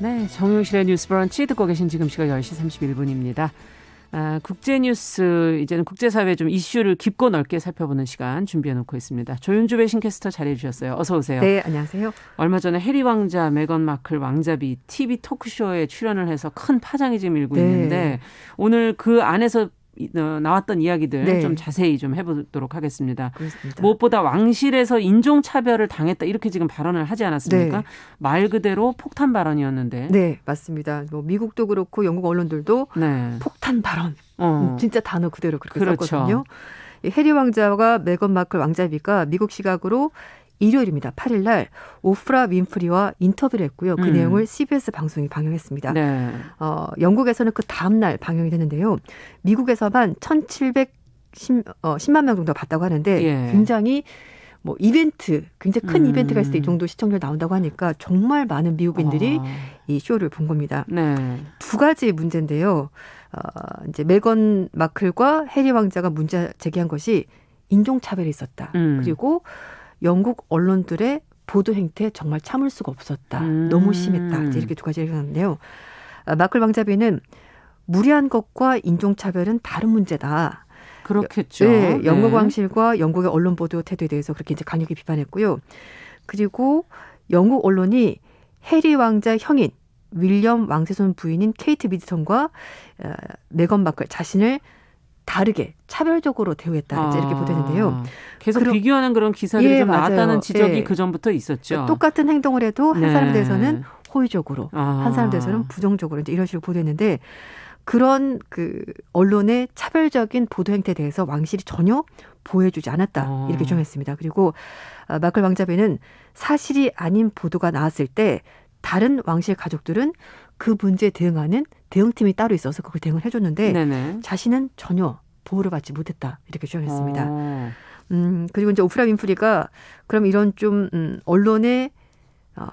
네, 정용실의 뉴스 브런치 듣고 계신 지금 시각 10시 31분입니다. 국제뉴스, 이제는 국제사회 좀 이슈를 깊고 넓게 살펴보는 시간 준비해놓고 있습니다. 조윤주 배신캐스터 자리해 주셨어요. 어서 오세요. 네, 안녕하세요. 얼마 전에 해리 왕자, 메건 마클 왕자비 TV 토크쇼에 출연을 해서 큰 파장이 지금 일고 있는데 오늘 그 안에서 나왔던 이야기들 좀 자세히 좀 해보도록 하겠습니다. 그렇습니다. 무엇보다 왕실에서 인종차별을 당했다 이렇게 지금 발언을 하지 않았습니까? 네. 말 그대로 폭탄 발언이었는데. 네, 맞습니다. 뭐 미국도 그렇고 영국 언론들도 네. 폭탄 발언, 어. 진짜 단어 그대로 그렇게 그렇죠. 썼거든요. 이 해리 왕자와 메건 마클 왕자비가 미국 시각으로 일요일입니다. 8일 날 오프라 윈프리와 인터뷰를 했고요. 그 내용을 CBS 방송이 방영했습니다. 네. 영국에서는 그 다음 날 방영이 됐는데요. 미국에서만 1,710만 명 정도 봤다고 하는데 예. 굉장히 뭐 이벤트, 굉장히 큰 이벤트가 있을 때 이 정도 시청률 나온다고 하니까 정말 많은 미국인들이 이 쇼를 본 겁니다. 네. 두 가지 문제인데요. 이제 메건 마클과 해리 왕자가 문제 제기한 것이 인종차별이 있었다. 그리고 영국 언론들의 보도 행태 정말 참을 수가 없었다. 너무 심했다. 이제 이렇게 두 가지를 얘기하는데요. 마클 왕자비는 무리한 것과 인종차별은 다른 문제다. 그렇겠죠. 네, 영국 네. 왕실과 영국의 언론 보도 태도에 대해서 그렇게 이제 강력히 비판했고요. 그리고 영국 언론이 해리 왕자 형인 윌리엄 왕세손 부인인 케이트 미드턴과 메건 마클 자신을 다르게 차별적으로 대우했다. 이제 이렇게 보도했는데요. 계속 비교하는 그런 기사들이 좀 맞아요. 나왔다는 지적이 예. 그 전부터 있었죠. 똑같은 행동을 해도 한 네. 사람에 대해서는 호의적으로, 한 사람에 대해서는 부정적으로 이제 이런 식으로 보도했는데 그런 그 언론의 차별적인 보도 행태에 대해서 왕실이 전혀 보호해주지 않았다. 이렇게 주장했습니다. 그리고 마클 왕자비는 사실이 아닌 보도가 나왔을 때 다른 왕실 가족들은 그 문제에 대응하는 대응팀이 따로 있어서 그걸 대응을 해줬는데 네네. 자신은 전혀 보호를 받지 못했다. 이렇게 주장했습니다. 그리고 이제 오프라 윈프리가 그럼 이런 좀 언론의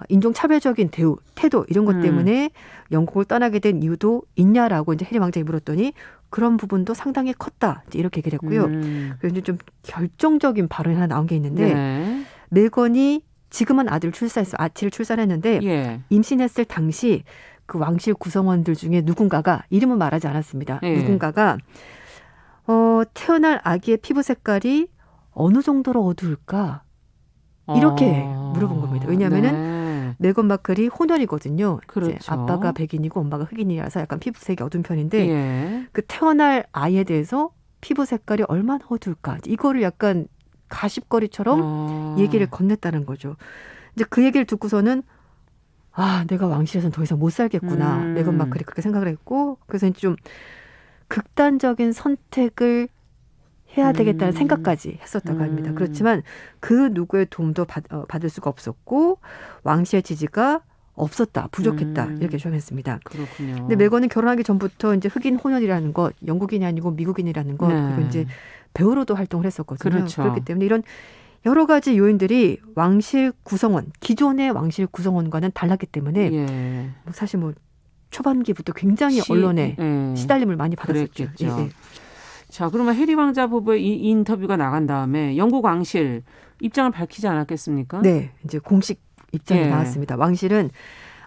인종차별적인 대우, 태도 이런 것 때문에 영국을 떠나게 된 이유도 있냐라고 이제 해리 왕자에게 물었더니 그런 부분도 상당히 컸다. 이제 이렇게 얘기를 했고요. 그래서 이제 좀 결정적인 발언이 하나 나온 게 있는데 네. 메건이 지금은 아치를 출산했는데 예. 임신했을 당시 그 왕실 구성원들 중에 누군가가 이름은 말하지 않았습니다. 예. 누군가가 태어날 아기의 피부 색깔이 어느 정도로 어두울까? 이렇게 물어본 겁니다. 왜냐하면은 네. 메건 마클이 혼혈이거든요. 그렇죠. 이제 아빠가 백인이고 엄마가 흑인이라서 약간 피부색이 어두운 편인데 예. 그 태어날 아이에 대해서 피부 색깔이 얼마나 어두울까? 이거를 약간 가십거리처럼 얘기를 건넸다는 거죠. 이제 그 얘기를 듣고서는 내가 왕실에서는 더 이상 못 살겠구나. 메건 마클이 그렇게 생각을 했고 그래서 이제 좀 극단적인 선택을 해야 되겠다는 생각까지 했었다고 합니다. 그렇지만 그 누구의 도움도 받을 수가 없었고 왕실의 지지가 없었다, 부족했다 이렇게 주장했습니다. 그렇군요. 근데 메건은 결혼하기 전부터 이제 흑인 혼혈이라는 것, 영국인이 아니고 미국인이라는 것, 네. 그리고 이제 배우로도 활동을 했었거든요. 그렇죠. 그렇기 때문에 이런 여러 가지 요인들이 왕실 구성원, 기존의 왕실 구성원과는 달랐기 때문에 예. 사실 뭐 초반기부터 굉장히 언론에 시달림을 많이 받았었죠. 그랬겠죠. 예. 자, 그러면 해리 왕자 부부의 이 인터뷰가 나간 다음에 영국 왕실 입장을 밝히지 않았겠습니까? 네, 이제 공식 입장이 예. 나왔습니다. 왕실은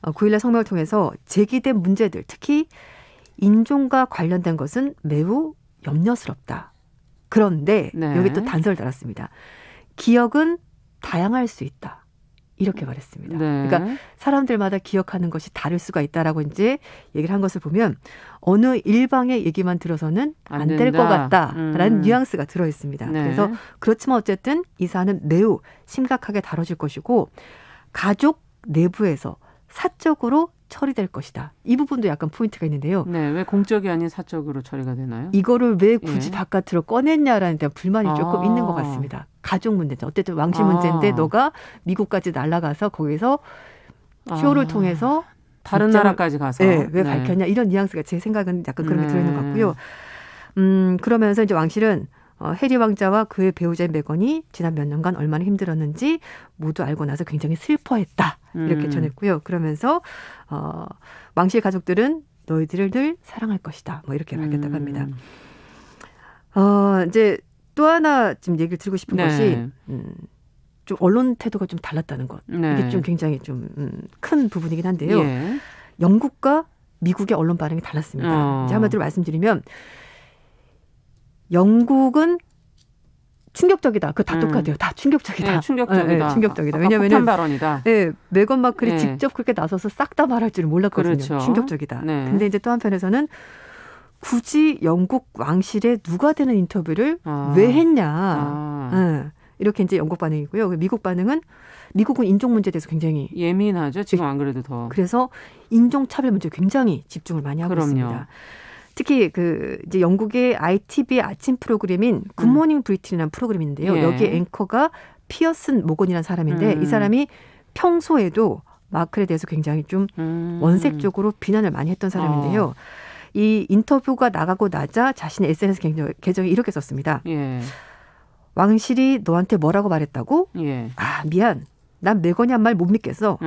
9일날 성명을 통해서 제기된 문제들, 특히 인종과 관련된 것은 매우 염려스럽다. 그런데 네. 여기 또 단서를 달았습니다. 기억은 다양할 수 있다. 이렇게 말했습니다. 네. 그러니까 사람들마다 기억하는 것이 다를 수가 있다라고 이제 얘기를 한 것을 보면 어느 일방의 얘기만 들어서는 안 될 것 같다라는 뉘앙스가 들어 있습니다. 네. 그래서 그렇지만 어쨌든 이 사안은 매우 심각하게 다뤄질 것이고 가족 내부에서 사적으로 처리될 것이다. 이 부분도 약간 포인트가 있는데요. 네, 왜 공적이 아닌 사적으로 처리가 되나요? 이거를 왜 굳이 예. 바깥으로 꺼냈냐라는 데 불만이 조금 있는 것 같습니다. 가족 문제죠. 어쨌든 왕실 문제인데 너가 미국까지 날아가서 거기서 쇼를 통해서 다른 나라까지 가서 왜 밝혔냐 이런 뉘앙스가 제 생각은 약간 그런 게 들어있는 것 같고요. 그러면서 이제 왕실은 해리 왕자와 그의 배우자인 메건이 지난 몇 년간 얼마나 힘들었는지 모두 알고 나서 굉장히 슬퍼했다. 이렇게 전했고요. 그러면서 왕실 가족들은 너희들을 늘 사랑할 것이다. 뭐 이렇게 밝혔다고 합니다. 이제 또 하나 지금 얘기를 드리고 싶은 것이 좀 언론 태도가 좀 달랐다는 것. 네. 이게 좀 굉장히 좀 큰 부분이긴 한데요. 예. 영국과 미국의 언론 반응이 달랐습니다. 이제 한마디로 말씀드리면 영국은 충격적이다. 그 다 똑같아요. 다 충격적이다. 네, 충격적이다. 네, 충격적이다. 왜냐하면 왜냐하면 발언이다. 네, 메건 마클이 네. 직접 그렇게 나서서 싹 다 말할 줄은 몰랐거든요. 그렇죠. 충격적이다. 네. 근데 이제 또 한편에서는 굳이 영국 왕실에 누가 되는 인터뷰를 왜 했냐. 네, 이렇게 이제 영국 반응이고요. 미국 반응은 미국은 인종 문제에 대해서 굉장히 예민하죠. 지금 안 그래도 더. 그래서 인종 차별 문제 굉장히 집중을 많이 하고 그럼요. 있습니다. 특히 이제 영국의 ITV의 아침 프로그램인 굿모닝 브리튼이라는 프로그램이 있는데요. 예. 여기에 앵커가 피어슨 모건이라는 사람인데 이 사람이 평소에도 마클에 대해서 굉장히 좀 원색적으로 비난을 많이 했던 사람인데요. 이 인터뷰가 나가고 나자 자신의 SNS 계정에 이렇게 썼습니다. 예. 왕실이 너한테 뭐라고 말했다고? 예. 아, 미안. 난 메건이 한 말 못 믿겠어.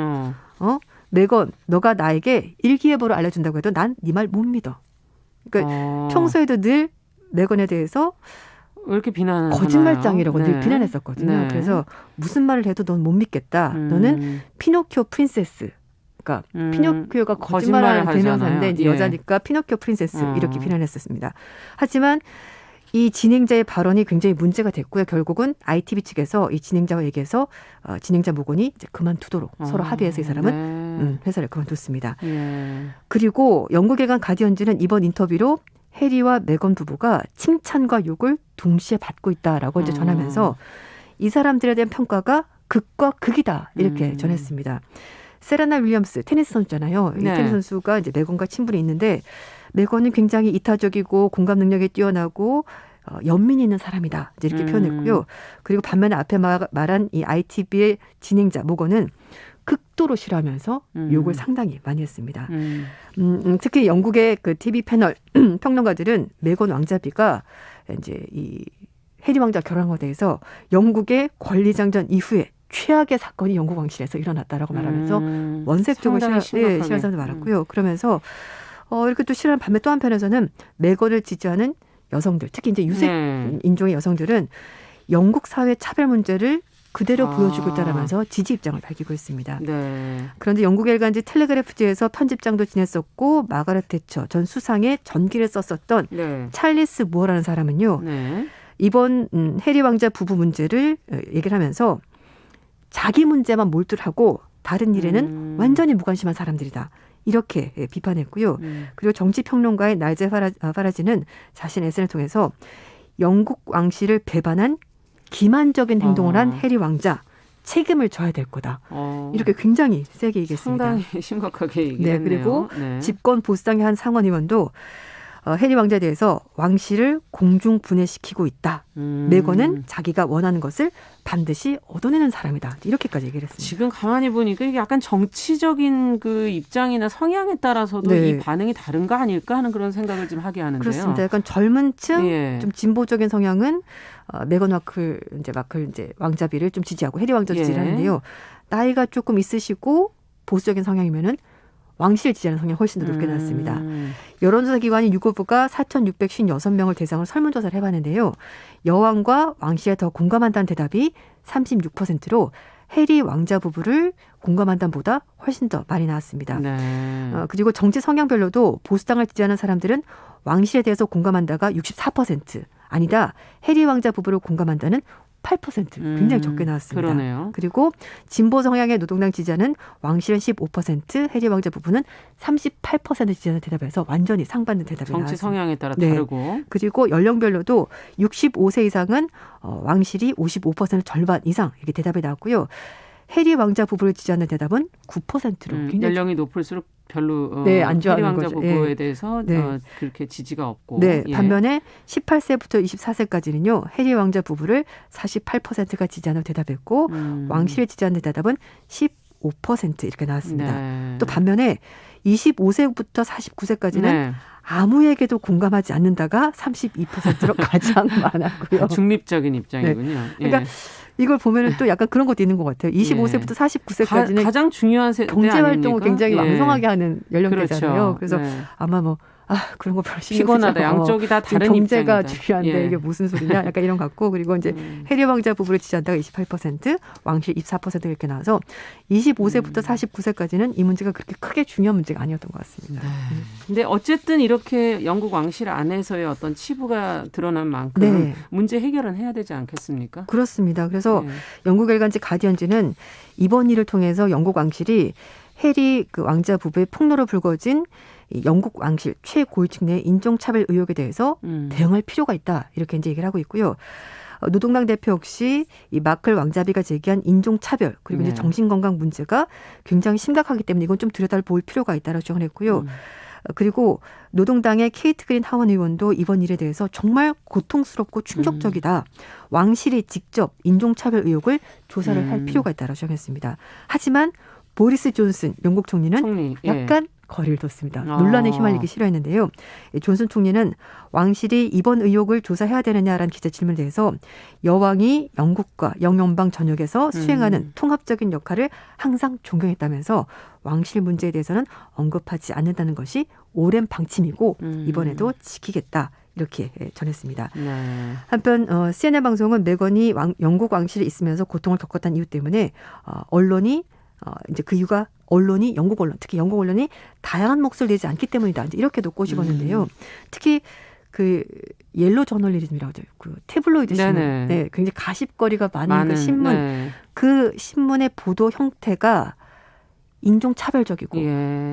메건, 너가 나에게 일기예보를 알려준다고 해도 난 네 말 못 믿어. 그러니까 평소에도 늘 메건에 대해서 왜 이렇게 비난을 거짓말장이라고 하나요? 늘 비난했었거든요. 네. 그래서 무슨 말을 해도 넌 못 믿겠다. 너는 피노키오 프린세스. 그러니까 피노키오가 거짓말하는 대명사인데 이제 예. 여자니까 피노키오 프린세스 이렇게 비난했었습니다. 하지만 이 진행자의 발언이 굉장히 문제가 됐고요. 결국은 ITV 측에서 이 진행자와 얘기해서 진행자 모건이 이제 그만두도록 서로 합의해서 이 사람은 회사를 그만뒀습니다. 예. 그리고 영국일간 가디언즈는 이번 인터뷰로 해리와 메건 부부가 칭찬과 욕을 동시에 받고 있다라고 이제 전하면서 이 사람들에 대한 평가가 극과 극이다 이렇게 전했습니다. 세레나 윌리엄스 테니스 선수잖아요. 이 네. 테니스 선수가 이제 메건과 친분이 있는데 메건은 굉장히 이타적이고 공감 능력이 뛰어나고 연민이 있는 사람이다 이제 이렇게 표현했고요. 그리고 반면에 앞에 말한 이 ITV의 진행자 모건은 극도로 싫어하면서 욕을 상당히 많이 했습니다. 특히 영국의 그 TV 패널 평론가들은 메건 왕자비가 이제 이 해리 왕자 결혼한 것에 대해서 영국의 권리장전 이후에 최악의 사건이 영국 왕실에서 일어났다라고 말하면서 원색적으로 싫어하는 사람도 많았고요. 그러면서 이렇게 또 싫어하는 반면 또 한편에서는 메건을 지지하는 여성들, 특히 이제 유색 인종의 여성들은 영국 사회 차별 문제를 그대로 보여주고 있다라면서 지지 입장을 밝히고 있습니다. 네. 그런데 영국의 일간지 텔레그래프지에서 편집장도 지냈었고 마가렛 대처 전 수상의 전기를 썼었던 네. 찰리스 무어라는 사람은요. 네. 이번 해리 왕자 부부 문제를 얘기를 하면서 자기 문제만 몰두하고 다른 일에는 완전히 무관심한 사람들이다. 이렇게 비판했고요. 그리고 정치평론가의 날제 파라지는 자신의 SNS를 통해서 영국 왕실을 배반한 기만적인 행동을 한 해리 왕자 책임을 져야 될 거다. 이렇게 굉장히 세게 얘기했습니다. 상당히 심각하게 얘기했네요. 네, 그리고 네. 집권 보수당의 한 상원 의원도 해리 왕자에 대해서 왕실을 공중 분해시키고 있다. 메건은 자기가 원하는 것을 반드시 얻어내는 사람이다. 이렇게까지 얘기를 했습니다. 지금 가만히 보니까 이게 약간 정치적인 그 입장이나 성향에 따라서도 네. 이 반응이 다른가 아닐까 하는 그런 생각을 좀 하게 하는데요. 그렇습니다. 약간 젊은 층, 예. 좀 진보적인 성향은 메건 마클 왕자비를 좀 지지하고 해리 왕자 지지를 하는데요. 나이가 조금 있으시고 보수적인 성향이면은 왕실 지지하는 성향이 훨씬 더 높게 나왔습니다. 여론조사 기관인 유고부가 4,656명을 대상으로 설문조사를 해봤는데요. 여왕과 왕실에 더 공감한다는 대답이 36%로 해리 왕자 부부를 공감한다는 보다 훨씬 더 많이 나왔습니다. 네. 그리고 정치 성향별로도 보수당을 지지하는 사람들은 왕실에 대해서 공감한다가 64%, 아니다 해리 왕자 부부를 공감한다는 8% 굉장히 적게 나왔습니다. 그러네요. 그리고 진보 성향의 노동당 지지자는 왕실은 15%, 해리 왕자 부부는 38% 지지하는 대답에서 완전히 상반된 대답이 나왔습니다. 정치 성향에 따라 네. 다르고. 그리고 연령별로도 65세 이상은 왕실이 55% 절반 이상 이렇게 대답이 나왔고요. 해리 왕자 부부를 지지하는 대답은 9%로 굉장히 연령이 높을수록 별로 네, 안 좋아하는 해리 왕자 거죠. 부부에 예. 대해서 네. 그렇게 지지가 없고. 네, 예. 반면에 18세부터 24세까지는요. 해리 왕자 부부를 48%가 지지하는 대답했고 왕실을 지지하는 대답은 15% 이렇게 나왔습니다. 네. 또 반면에 25세부터 49세까지는 네. 아무에게도 공감하지 않는다가 32%로 가장 많았고요. 중립적인 입장이군요. 그러니까 예. 이걸 보면은 또 약간 그런 것도 있는 것 같아요. 25세부터 49세까지는 가장 중요한 세대 경제 활동을 아닙니까? 굉장히 예. 왕성하게 하는 연령대잖아요. 그렇죠. 그래서 네. 아마 뭐 그런 거 별로 신경 쓰지 피곤하다. 않아. 양쪽이 다 다른 경제가 입장이다. 중요한데 이게 무슨 소리냐? 약간 이런 것 같고 그리고 이제 해리 왕자 부부를 지지한다가 28%, 왕실 24% 이렇게 나와서 25세부터 49세까지는 이 문제가 그렇게 크게 중요한 문제가 아니었던 것 같습니다. 근데 어쨌든 이렇게 영국 왕실 안에서의 어떤 치부가 드러난 만큼 네. 문제 해결은 해야 되지 않겠습니까? 그렇습니다. 그래서 네. 영국 일간지 가디언지는 이번 일을 통해서 영국 왕실이 해리 그 왕자 부부의 폭로로 불거진 이 영국 왕실 최고위층 내 인종차별 의혹에 대해서 대응할 필요가 있다. 이렇게 이제 얘기를 하고 있고요. 노동당 대표 역시 이 마클 왕자비가 제기한 인종차별 그리고 이제 정신건강 문제가 굉장히 심각하기 때문에 이건 좀 들여다볼 필요가 있다라고 주장을 했고요. 그리고 노동당의 케이트 그린 하원 의원도 이번 일에 대해서 정말 고통스럽고 충격적이다. 왕실이 직접 인종차별 의혹을 조사를 할 필요가 있다라고 주장했습니다. 하지만 보리스 존슨 영국 총리는 약간 거리를 뒀습니다. 논란에 휘말리기 싫어했는데요. 존슨 총리는 왕실이 이번 의혹을 조사해야 되느냐라는 기자 질문에 대해서 여왕이 영국과 영연방 전역에서 수행하는 통합적인 역할을 항상 존경했다면서 왕실 문제에 대해서는 언급하지 않는다는 것이 오랜 방침이고 이번에도 지키겠다. 이렇게 전했습니다. 한편 CNN 방송은 메건이 영국 왕실에 있으면서 고통을 겪었다는 이유 때문에 언론이 이제 그 이유가 언론이 영국 언론, 특히 영국 언론이 다양한 목소리를 내지 않기 때문이다. 이제 이렇게도 꼬집었는데요. 특히 그 옐로 저널리즘이라고 하죠. 그 태블로이드 신문, 네, 굉장히 가십거리가 많은 그 신문, 그 신문의 보도 형태가 인종차별적이고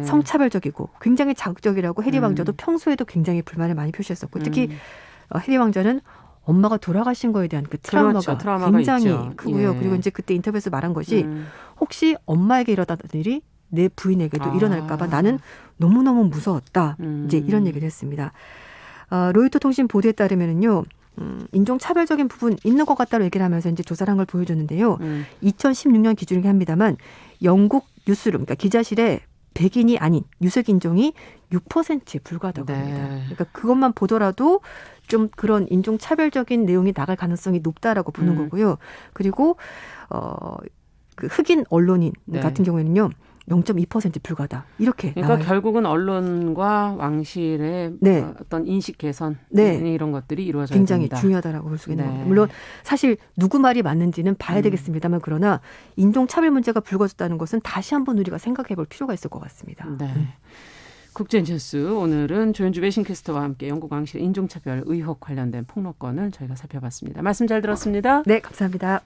성차별적이고 굉장히 자극적이라고 해리 왕자도 평소에도 굉장히 불만을 많이 표시했었고 특히 해리 왕자는 엄마가 돌아가신 거에 대한 그 트라우마가 굉장히 있죠. 크고요. 그리고 이제 그때 인터뷰에서 말한 것이 혹시 엄마에게 일어났던 일이 내 부인에게도 일어날까 봐 나는 너무너무 무서웠다. 이제 이런 얘기를 했습니다. 로이터 통신 보도에 따르면은요. 인종차별적인 부분 있는 것 같다고 얘기를 하면서 이제 조사를 한 걸 보여줬는데요. 2016년 기준이긴 합니다만 영국 뉴스룸, 그러니까 기자실에 백인이 아닌 유색 인종이 6%에 불과하다고 합니다. 그러니까 그것만 보더라도 좀 그런 인종차별적인 내용이 나갈 가능성이 높다라고 보는 거고요. 그리고 그 흑인 언론인 같은 경우에는요. 0.2% 불과하다. 이렇게 그러니까 나와요. 결국은 언론과 왕실의 어떤 인식 개선 이런 것들이 이루어져야 굉장히 된다. 중요하다라고 볼 수 있는 겁니다. 물론 사실 누구 말이 맞는지는 봐야 되겠습니다만 그러나 인종차별 문제가 불거졌다는 것은 다시 한번 우리가 생각해 볼 필요가 있을 것 같습니다. 국제뉴스 오늘은 조윤주 외신캐스터와 함께 영국 왕실의 인종차별 의혹 관련된 폭로건을 저희가 살펴봤습니다. 말씀 잘 들었습니다. 네, 감사합니다.